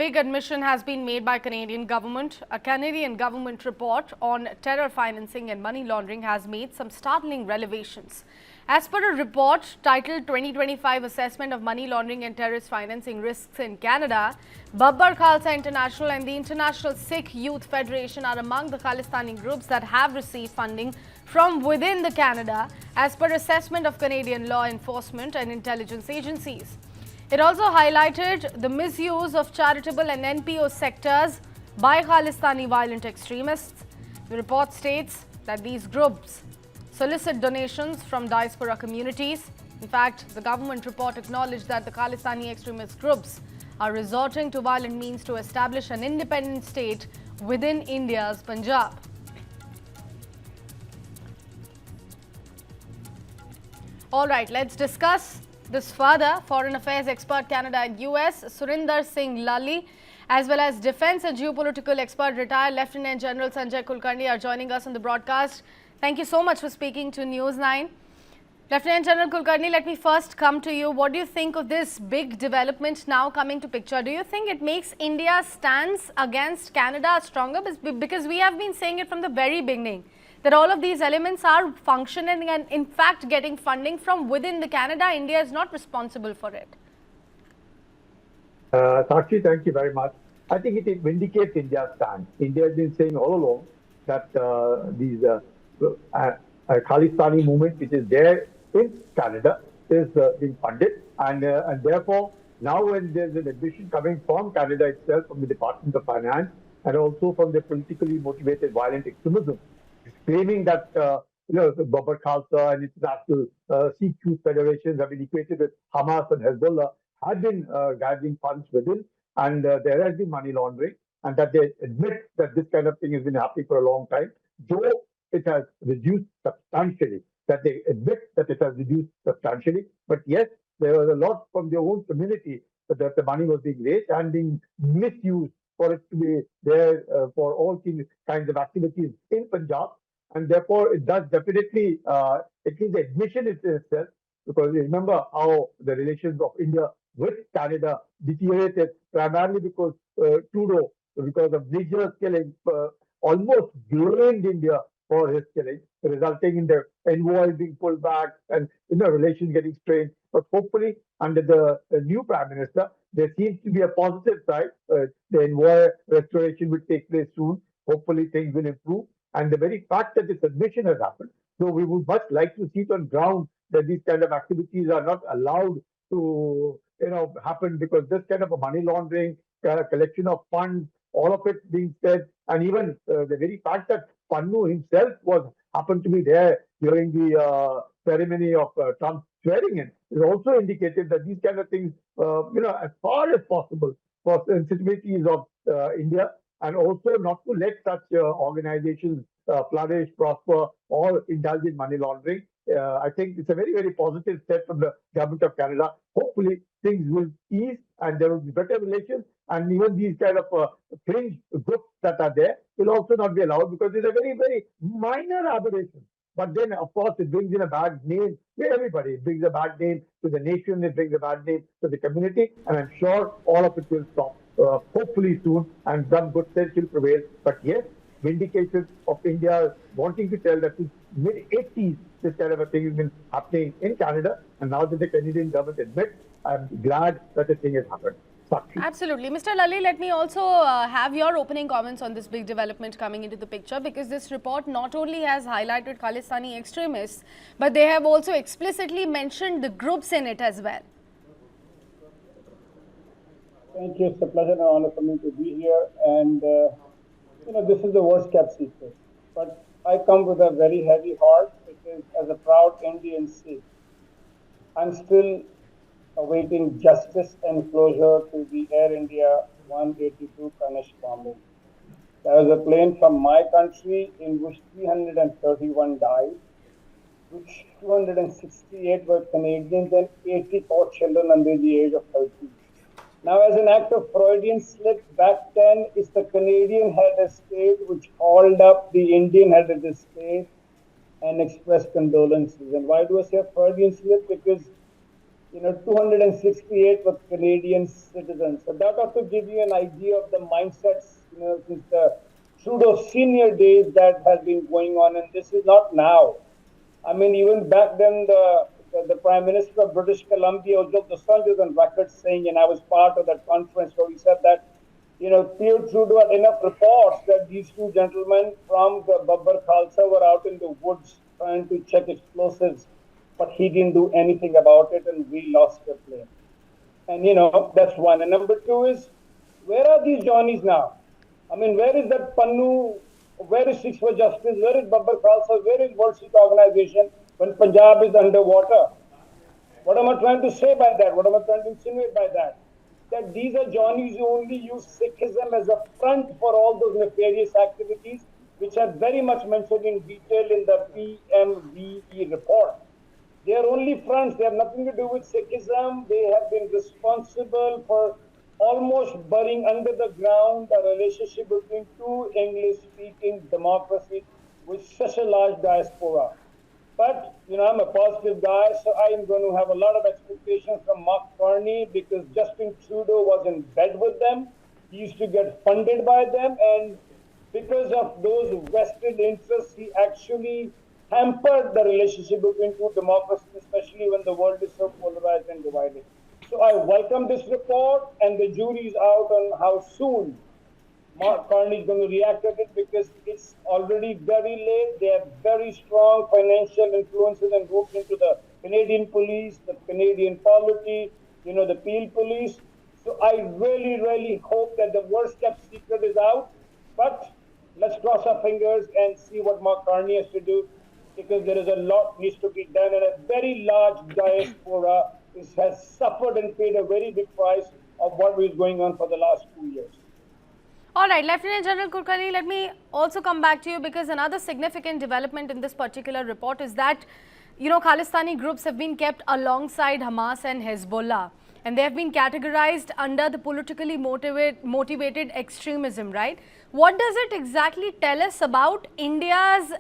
big admission has been made by Canadian government. A Canadian government report on terror financing and money laundering has made some startling revelations. As per a report titled 2025 Assessment of Money Laundering and Terrorist Financing Risks in Canada, Babbar Khalsa International and the International Sikh Youth Federation are among the Khalistani groups that have received funding from within the Canada as per assessment of Canadian law enforcement and intelligence agencies. It also highlighted the misuse of charitable and NPO sectors by Khalistani violent extremists. The report states that these groups solicit donations from diaspora communities. In fact, the government report acknowledged that the Khalistani extremist groups are resorting to violent means to establish an independent state within India's Punjab. All right, let's discuss this further. Foreign Affairs expert Canada and US Surinder Singh Lalli, as well as Defence and Geopolitical expert retired Lieutenant General Sanjay Kulkarni are joining us on the broadcast. Thank you so much for speaking to News 9. Lieutenant General Kulkarni, let me first come to you. What do you think of this big development now coming to picture? Do you think it makes India's stance against Canada stronger? Because we have been saying it from the very beginning, that all of these elements are functioning and in fact getting funding from within the Canada. India is not responsible for it. Sakshi, thank you very much. I think it vindicates India's stand. India has been saying all along that these Khalistani movement, which is there in Canada, is being funded, and therefore now when there's an admission coming from Canada itself, from the Department of Finance, and also from the politically motivated violent extremism, claiming that Babbar Khalsa and international Sikh Youth Federations have been equated with Hamas and Hezbollah, have been gathering funds within, and there has been money laundering, and that they admit that this kind of thing has been happening for a long time, though it has reduced substantially, that they admit that it has reduced substantially. But yes, there was a lot from their own community that the money was being raised and being misused for it to be there for all kinds of activities in Punjab. And therefore, it does definitely, it is the admission itself, because you remember how the relations of India with Canada deteriorated primarily because Trudeau, because of Niger's killing, almost blamed India for his killing, resulting in the envoy being pulled back and relations getting strained. But hopefully, under the new Prime Minister, there seems to be a positive side. The envoy restoration will take place soon. Hopefully, things will improve. And the very fact that this admission has happened, so we would much like to see it on ground that these kind of activities are not allowed to happen, because this kind of a money laundering, collection of funds, all of it being said, and even the very fact that Pannu himself happened to be there during the ceremony of Trump's swearing in, is also indicated that these kind of things, as far as possible for sensitivities of India, and also not to let such organizations flourish, prosper, or indulge in money laundering. I think it's a very, very positive step from the Government of Canada. Hopefully, things will ease and there will be better relations, and even these kind of fringe groups that are there will also not be allowed, because it's a very, very minor aberration. But then, of course, it brings in a bad name to everybody. It brings a bad name to the nation, it brings a bad name to the community, and I'm sure all of it will stop, hopefully soon, and some good sense will prevail. But yes, vindication of India wanting to tell that since mid-80s, this kind of a thing has been happening in Canada, and now that the Canadian government admits, I'm glad that the thing has happened. Absolutely. Mr. Lalli, let me also have your opening comments on this big development coming into the picture, because this report not only has highlighted Khalistani extremists, but they have also explicitly mentioned the groups in it as well. Thank you. It's a pleasure and honor for me to be here. And, this is the worst kept secret. But I come with a very heavy heart, because as a proud Indian Sikh, I'm still awaiting justice and closure to the Air India 182 Ganesh bombing. There was a plane from my country in which 331 died, which 268 were Canadians and 84 children under the age of 13. Now, as an act of Freudian slip, back then, it's the Canadian head of state which called up the Indian head of the state and expressed condolences. And why do I say Freudian slip? Because 268 were Canadian citizens. So that ought to give you an idea of the mindsets, since the Trudeau senior days that has been going on, and this is not now. I mean, even back then, the Prime Minister of British Columbia, Ojjal Dosanjh, was on record saying, and I was part of that conference where he said that, Pierre Trudeau had enough reports that these two gentlemen from the Babbar Khalsa were out in the woods trying to check explosives, but he didn't do anything about it, and we lost the plane. And that's one. And number two is, where are these Johnnies now? I mean, where is that Pannu? Where is Six for Justice? Where is Babbar Khalsa? Where is World Sikh Organization when Punjab is underwater? What am I trying to say by that? What am I trying to insinuate by that? That these are Johnnies who only use Sikhism as a front for all those nefarious activities, which are very much mentioned in detail in the PMVE report. They are only fronts. They have nothing to do with Sikhism. They have been responsible for almost burying under the ground the relationship between two English-speaking democracies with such a large diaspora. But, I'm a positive guy, so I am going to have a lot of expectations from Mark Carney because Justin Trudeau was in bed with them. He used to get funded by them, and because of those vested interests, he actually hampered the relationship between two democracies, especially when the world is so polarized and divided. So I welcome this report, and the jury is out on how soon Mark Carney is going to react at it because it's already very late. They have very strong financial influences and roots into the Canadian police, the Canadian polity, the Peel police. So I really, really hope that the worst kept secret is out. But let's cross our fingers and see what Mark Carney has to do, because there is a lot needs to be done, and a very large diaspora has suffered and paid a very big price of what was going on for the last 2 years. All right, Lieutenant General Kulkarni, let me also come back to you, because another significant development in this particular report is that, Khalistani groups have been kept alongside Hamas and Hezbollah, and they have been categorized under the politically motivated extremism, right? What does it exactly tell us about India's,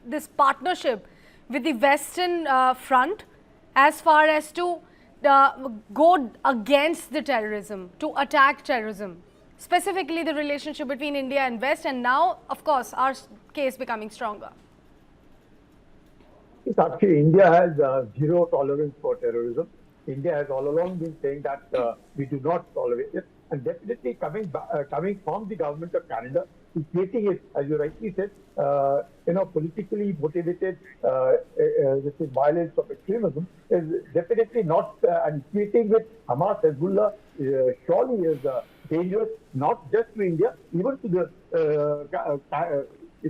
this partnership with the Western front as far as to go against the terrorism, to attack terrorism, specifically the relationship between India and West, and now, of course, our case becoming stronger? It's actually, India has zero tolerance for terrorism. India has all along been saying that we do not tolerate it, and definitely coming from the government of Canada, equating it, as you rightly said, politically motivated this is violence of extremism is definitely not, and equating with Hamas, Hezbollah surely is dangerous, not just to India, even to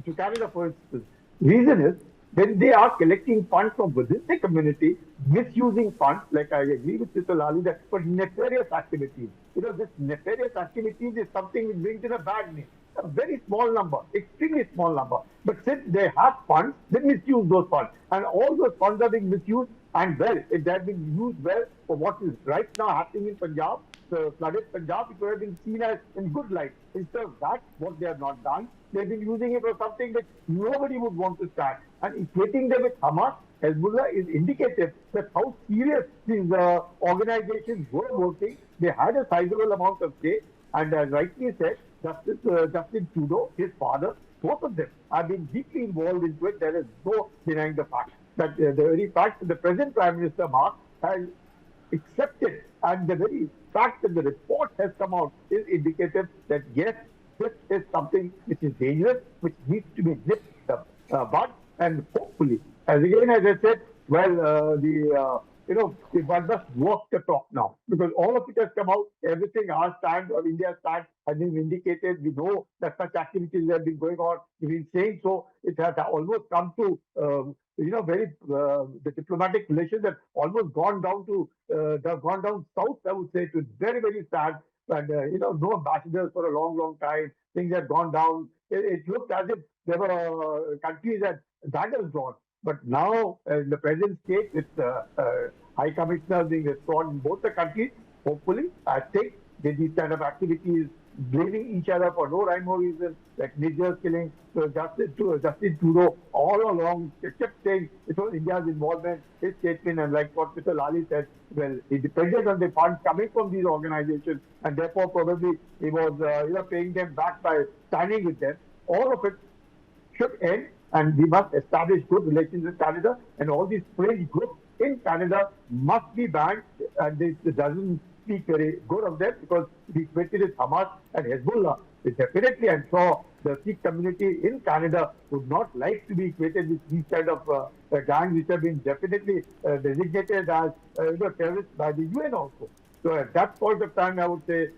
to Canada, for instance. Reason is, when they are collecting funds from within the community, misusing funds, like I agree with Mr. Lali, that for nefarious activities. This nefarious activities is something which brings in a bad name. A very small number, extremely small number. But since they have funds, they misuse those funds. And all those funds are being misused, and well, if they have been used well for what is right now happening in Punjab, the flooded Punjab, it would have been seen as in good light. Instead of that, what they have not done, they've been using it for something that nobody would want to stand. And equating them with Hamas, Hezbollah is indicative that how serious these organizations were working. They had a sizable amount of stake, and as rightly said, Justin Trudeau, his father, both of them have been deeply involved into it. There is no denying the fact that the very fact that the present Prime Minister, Mark, has accepted, and the very fact that the report has come out is indicative that yes, this is something which is dangerous, which needs to be nipped bud, and hopefully, as I said, well, one must walk the talk now, because all of it has come out. Everything, our stand or India's stand has been indicated. We know that such activities have been going on. We've been saying so. It has almost come to, the diplomatic relations have almost gone down to, gone down south, I would say. It was very, very sad. And, no ambassadors for a long, long time. Things had gone down. It looked as if there were countries that daggers drawn. But now, in the present state, with High Commissioner being restored in both the countries, hopefully, I think that these kind of activities blaming each other for no rhyme or reason, like Niger's killing Justin Trudeau all along, kept saying it was India's involvement, his statement, and like what Mr. Lali said, well, he depended on the funds coming from these organizations, and therefore probably he was paying them back by signing with them. All of it should end, and we must establish good relations with Canada, and all these fringe groups in Canada must be banned, and this doesn't speak very good of them because we equated with Hamas and Hezbollah. Definitely, I'm sure the Sikh community in Canada would not like to be equated with these kind of gangs which have been definitely designated as terrorists by the UN also. So at that point of time, I would say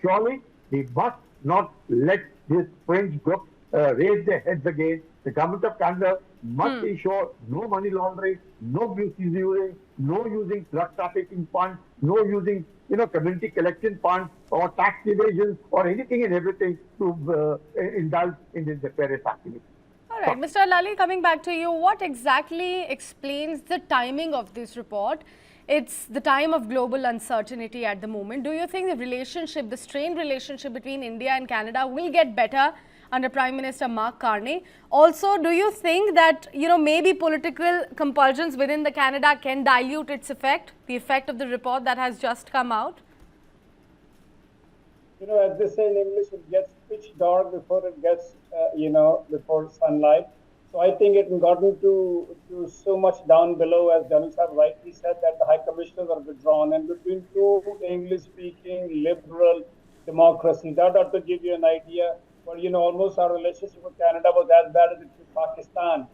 surely we must not let this fringe group raise their heads again. The government of Canada must ensure no money laundering, no misusing, no using drug trafficking funds, no using community collection funds or tax evasion or anything and everything to indulge in this nefarious activity. All right, Mr. Lali, coming back to you, what exactly explains the timing of this report? It's the time of global uncertainty at the moment. Do you think the relationship, the strained relationship between India and Canada will get better under Prime Minister Mark Carney? Also, do you think that, maybe political compulsions within the Canada can dilute its effect, the effect of the report that has just come out? As they say in English, it gets pitch dark before it gets, before sunlight. So I think it's gotten to so much down below, as Ganesh have rightly said, that the High Commissioners are withdrawn. And between two English-speaking liberal democracies, that ought to give you an idea. But, almost our relationship with Canada was as bad as it with Pakistan.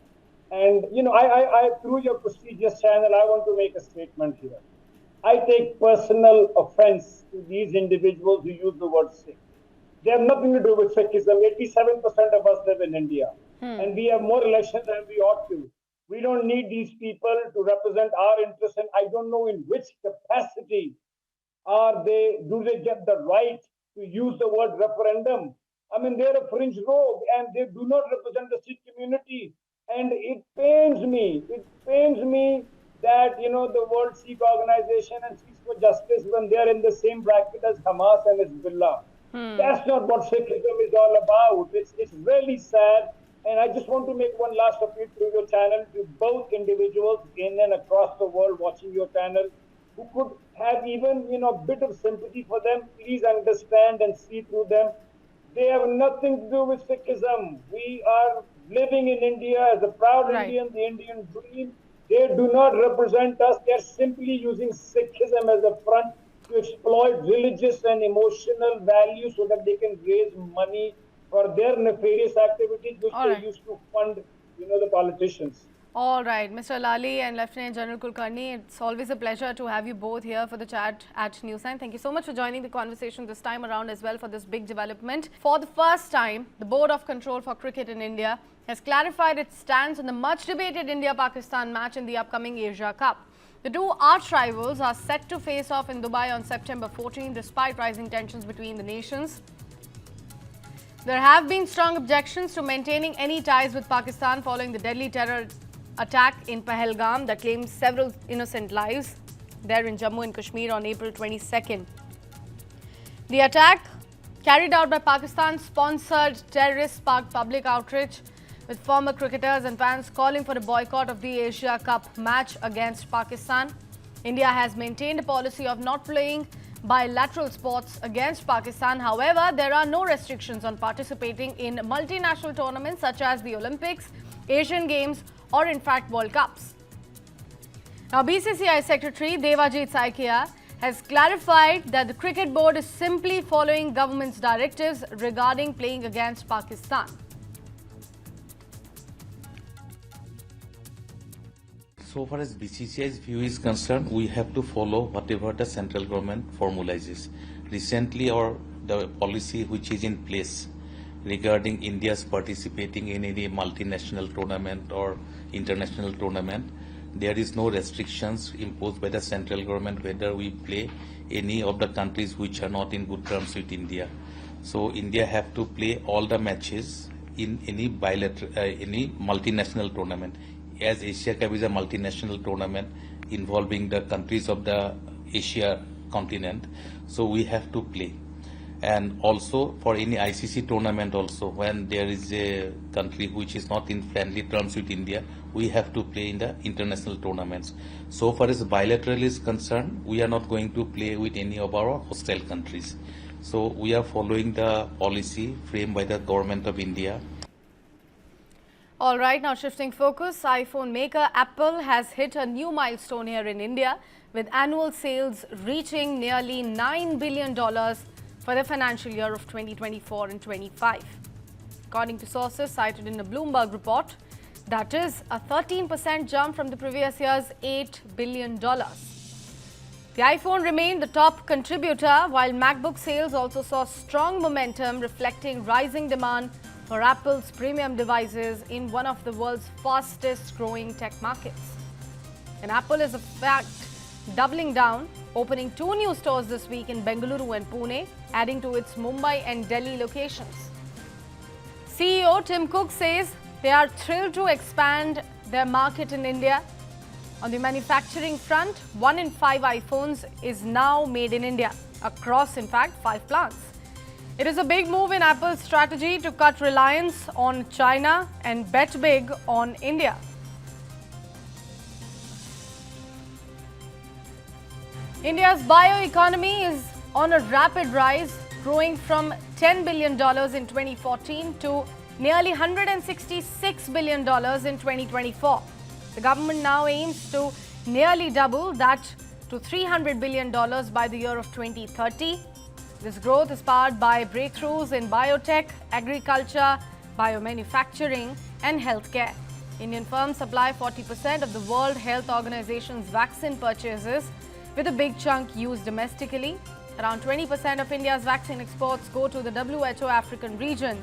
And, I through your prestigious channel, I want to make a statement here. I take personal offense to these individuals who use the word Sikh. They have nothing to do with Sikhism. 87% of us live in India. And we have more elections than we ought to. We don't need these people to represent our interests. And I don't know in which capacity do they get the right to use the word referendum. I mean, they're a fringe rogue and they do not represent the Sikh community. And it pains me that, the World Sikh Organization and Sikhs for Justice, when they're in the same bracket as Hamas and Hezbollah. That's not what Sikhism is all about. It's really sad. And I just want to make one last appeal through your channel to both individuals in and across the world watching your channel who could have even, a bit of sympathy for them. Please understand and see through them. They have nothing to do with Sikhism. We are living in India as a proud Indian, the Indian dream. They do not represent us. They are simply using Sikhism as a front to exploit religious and emotional values so that they can raise money for their nefarious activities, which they used to fund, the politicians. All right, Mr. Lali and Lieutenant General Kulkarni, it's always a pleasure to have you both here for the chat at Newsline. Thank you so much for joining the conversation this time around as well for this big development. For the first time, the Board of Control for Cricket in India has clarified its stance on the much-debated India-Pakistan match in the upcoming Asia Cup. The two arch rivals are set to face off in Dubai on September 14, despite rising tensions between the nations. There have been strong objections to maintaining any ties with Pakistan following the deadly terror attack in Pahalgam that claimed several innocent lives there in Jammu and Kashmir on April 22nd. The attack, carried out by Pakistan-sponsored terrorists, sparked public outrage, with former cricketers and fans calling for a boycott of the Asia Cup match against Pakistan. India has maintained a policy of not playing bilateral sports against Pakistan. However, there are no restrictions on participating in multinational tournaments such as the Olympics, Asian Games, or in fact World Cups. Now, BCCI Secretary Devajit Saikia has clarified that the cricket board is simply following government's directives regarding playing against Pakistan. So far as BCCI's view is concerned, we have to follow whatever the central government formalizes. Recently, the policy which is in place regarding India's participating in any multinational tournament or international tournament, there is no restrictions imposed by the central government whether we play any of the countries which are not in good terms with India. So India have to play all the matches in any bilateral, any multinational tournament. As Asia Cup is a multinational tournament involving the countries of the Asia continent, so we have to play. And also for any ICC tournament also, when there is a country which is not in friendly terms with India, we have to play in the international tournaments. So far as bilateral is concerned, we are not going to play with any of our hostile countries. So we are following the policy framed by the government of India. All right, now shifting focus, iPhone maker Apple has hit a new milestone here in India with annual sales reaching nearly $9 billion for the financial year of 2024 and 25. According to sources cited in a Bloomberg report, that is a 13% jump from the previous year's $8 billion. The iPhone remained the top contributor, while MacBook sales also saw strong momentum, reflecting rising demand for Apple's premium devices in one of the world's fastest growing tech markets. And Apple is in fact doubling down, opening 2 new stores this week in Bengaluru and Pune, adding to its Mumbai and Delhi locations. CEO Tim Cook says they are thrilled to expand their market in India. On the manufacturing front, 1 in 5 iPhones is now made in India, across in fact 5 plants. It is a big move in Apple's strategy to cut reliance on China and bet big on India. India's bioeconomy is on a rapid rise, growing from $10 billion in 2014 to nearly $166 billion in 2024. The government now aims to nearly double that to $300 billion by the year of 2030. This growth is powered by breakthroughs in biotech, agriculture, biomanufacturing, and healthcare. Indian firms supply 40% of the World Health Organization's vaccine purchases, with a big chunk used domestically. Around 20% of India's vaccine exports go to the WHO African region,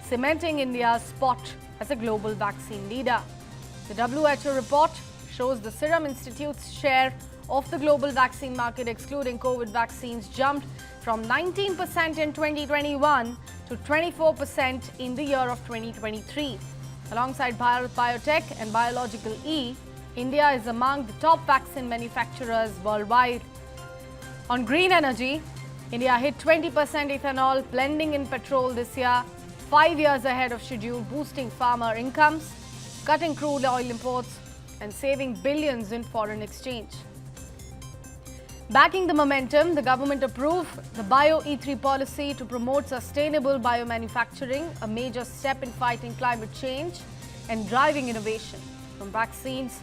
cementing India's spot as a global vaccine leader. The WHO report shows the Serum Institute's share of the global vaccine market, excluding COVID vaccines, jumped from 19% in 2021 to 24% in the year of 2023. Alongside Bharat Biotech and Biological E, India is among the top vaccine manufacturers worldwide. On green energy, India hit 20% ethanol blending in petrol this year, 5 years ahead of schedule, boosting farmer incomes, cutting crude oil imports, and saving billions in foreign exchange. Backing the momentum, the government approved the Bio-E3 policy to promote sustainable biomanufacturing, a major step in fighting climate change and driving innovation. From vaccines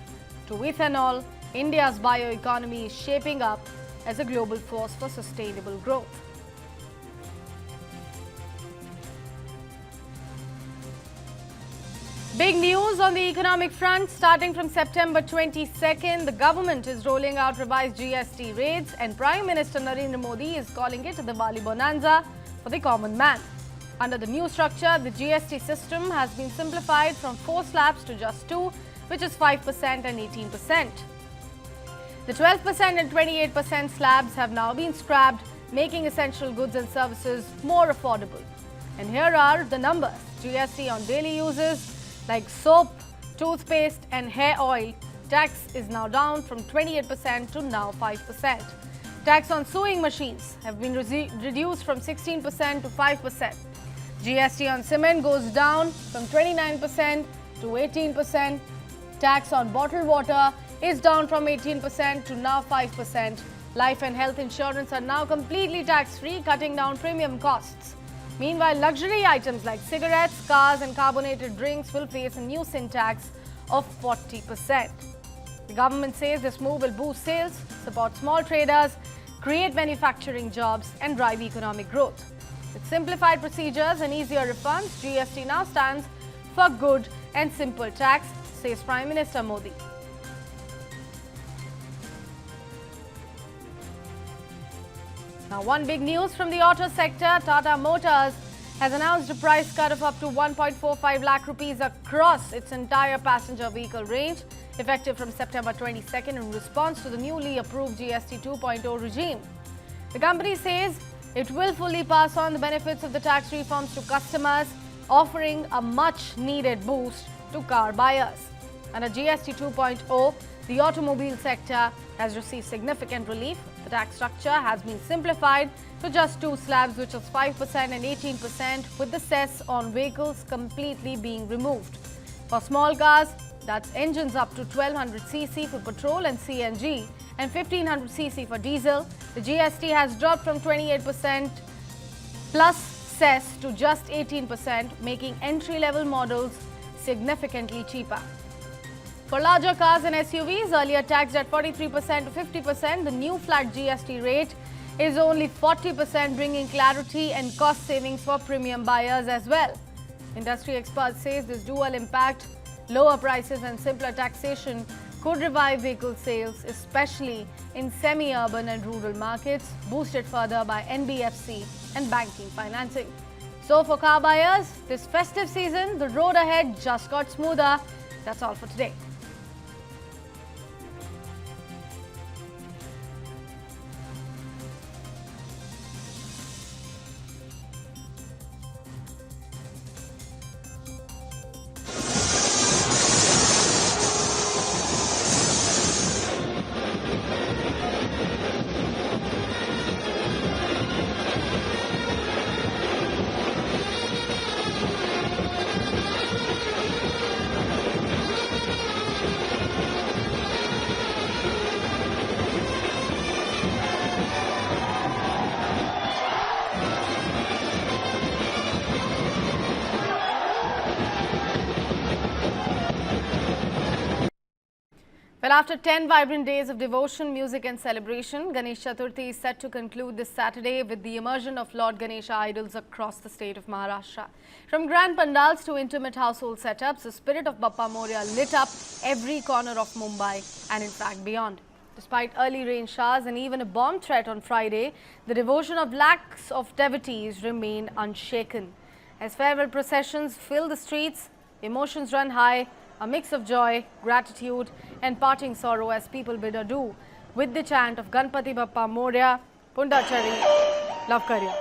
to ethanol, India's bioeconomy is shaping up as a global force for sustainable growth. Big news on the economic front. Starting from September 22nd, the government is rolling out revised GST rates, and Prime Minister Narendra Modi is calling it the Diwali Bonanza for the common man. Under the new structure, the GST system has been simplified from 4 slabs to just 2, which is 5% and 18%. The 12% and 28% slabs have now been scrapped, making essential goods and services more affordable. And here are the numbers. GST on daily uses like soap, toothpaste and hair oil, tax is now down from 28% to now 5%. Tax on sewing machines have been reduced from 16% to 5%. GST on cement goes down from 29% to 18%. Tax on bottled water is down from 18% to now 5%. Life and health insurance are now completely tax-free, cutting down premium costs. Meanwhile, luxury items like cigarettes, cars and carbonated drinks will face a new sin tax of 40%. The government says this move will boost sales, support small traders, create manufacturing jobs and drive economic growth. With simplified procedures and easier refunds, GST now stands for good and simple tax, says Prime Minister Modi. Now, one big news from the auto sector. Tata Motors has announced a price cut of up to 1.45 lakh rupees across its entire passenger vehicle range, effective from September 22nd in response to the newly approved GST 2.0 regime. The company says it will fully pass on the benefits of the tax reforms to customers, offering a much-needed boost to car buyers. Under GST 2.0, the automobile sector has received significant relief. The tax structure has been simplified to just two slabs, which is 5% and 18%, with the cess on vehicles completely being removed. For small cars, that's engines up to 1200 cc for petrol and CNG and 1500 cc for diesel, the GST has dropped from 28% plus cess to just 18%, making entry-level models significantly cheaper. For larger cars and SUVs, earlier taxed at 43% to 50%, the new flat GST rate is only 40%, bringing clarity and cost savings for premium buyers as well. Industry experts say this dual impact, lower prices and simpler taxation, could revive vehicle sales, especially in semi-urban and rural markets, boosted further by NBFC and banking financing. So for car buyers, this festive season, the road ahead just got smoother. That's all for today. Well, after 10 vibrant days of devotion, music and celebration, Ganesh Chaturthi is set to conclude this Saturday with the immersion of Lord Ganesha idols across the state of Maharashtra. From grand pandals to intimate household setups, the spirit of Bappa Moria lit up every corner of Mumbai and in fact beyond. Despite early rain showers and even a bomb threat on Friday, the devotion of lakhs of devotees remained unshaken. As farewell processions fill the streets, emotions run high, a mix of joy, gratitude and parting sorrow as people bid adieu with the chant of Ganpati Bappa Moria, Pundachari, Lavkarya.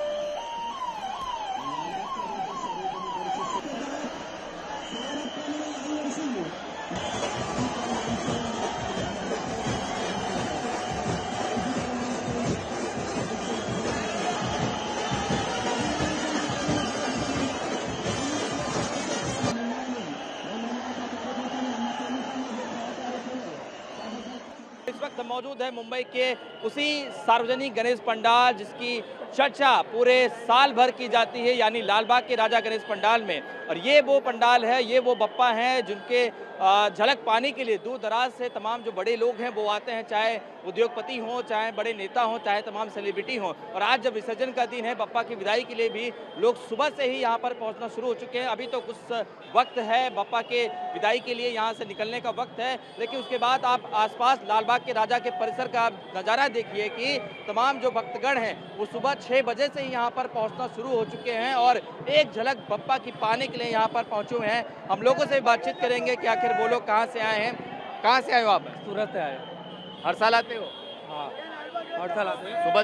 इस वक्त हम मौजूद है मुंबई के उसी सार्वजनिक गणेश पंडाल जिसकी चर्चा पूरे साल भर की जाती है, यानी लालबाग के राजा गणेश पंडाल में। और ये वो पंडाल है, ये वो बप्पा हैं जिनके झलक पाने के लिए दूर दराज से तमाम जो बड़े लोग हैं वो आते हैं, चाहे उद्योगपति हों, चाहे बड़े नेता हों, चाहे तमाम सेलिब्रिटी हों। और आज जब विसर्जन का दिन है, बप्पा की विदाई के लिए भी लोग सुबह से ही यहाँ पर पहुँचना शुरू हो चुके हैं। अभी तो कुछ वक्त है बप्पा के विदाई के लिए, यहाँ से निकलने का वक्त है, लेकिन उसके बाद आप आसपास लालबाग के राजा के परिसर का नज़ारा देखिए कि तमाम जो भक्तगण हैं वो सुबह 6 बजे से ही यहाँ पर पहुँचना शुरू हो चुके हैं और एक झलक बप्पा की पाने के लिए यहाँ पर पहुँचे हुए हैं। हम लोगों से बातचीत करेंगे कि आखिर वो लोग कहाँ से आए हैं। कहाँ से आए हो आप? सूरत से आए। हर साल आते हो? हाँ, हर साल आते हैं। सुबह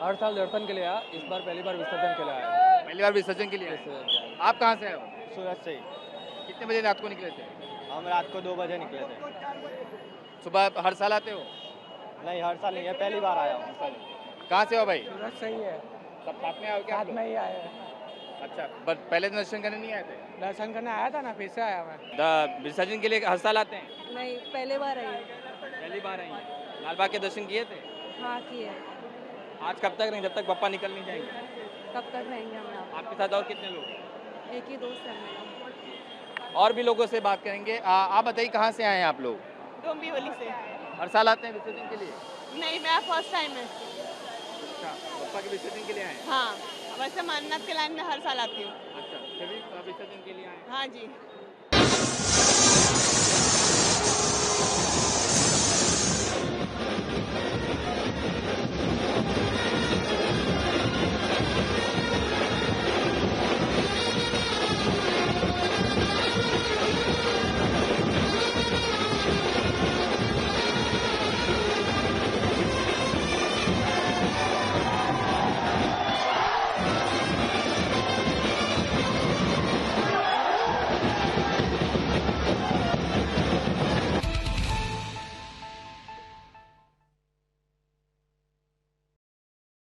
हर साल दर्शन के लिए आया, इस बार पहली बार विसर्जन के लिए आया। पहली बार विसर्जन के लिए आए। आप कहाँ से आए हो? सूरत से ही। कितने बजे रात को निकले थे? हम रात को 2 बजे निकले थे। सुबह हर साल आते हो? नहीं, हर साल नहीं है, पहली बार आया हूँ। कहाँ से हो भाई? सूरत से ही है। सब साथ में आओ क्या? साथ में ही आए हैं। अच्छा, बट पहले दर्शन करने नहीं आए थे? दर्शन करने आया था ना, फिर से आया मैं। विसर्जन के लिए हर साल आते हैं? नहीं, पहले बार आई। पहली बार आई हैं। लालबाग के दर्शन किए थे? हाँ, किए। आज कब तक नहीं, जब तक बप्पा निकल नहीं जाएंगे? कब तक रहेंगे हम यहाँ? आपके साथ और कितने लोग? एक ही दोस्त है मेरा। और भी लोगों से बात करेंगे। आप बताइए कहाँ से आए हैं आप लोग? डोंबिवली से। हर साल आते हैं विसर्जन के लिए? नहीं, मेरा फर्स्ट टाइम है। अच्छा, बप्पा के विसर्जन के लिए आए हैं? हाँ, वैसे मन्नत के लाइन में हर साल आती हूँ। अच्छा, फिर भी विसर्जन के लिए आए हैं? हाँ जी।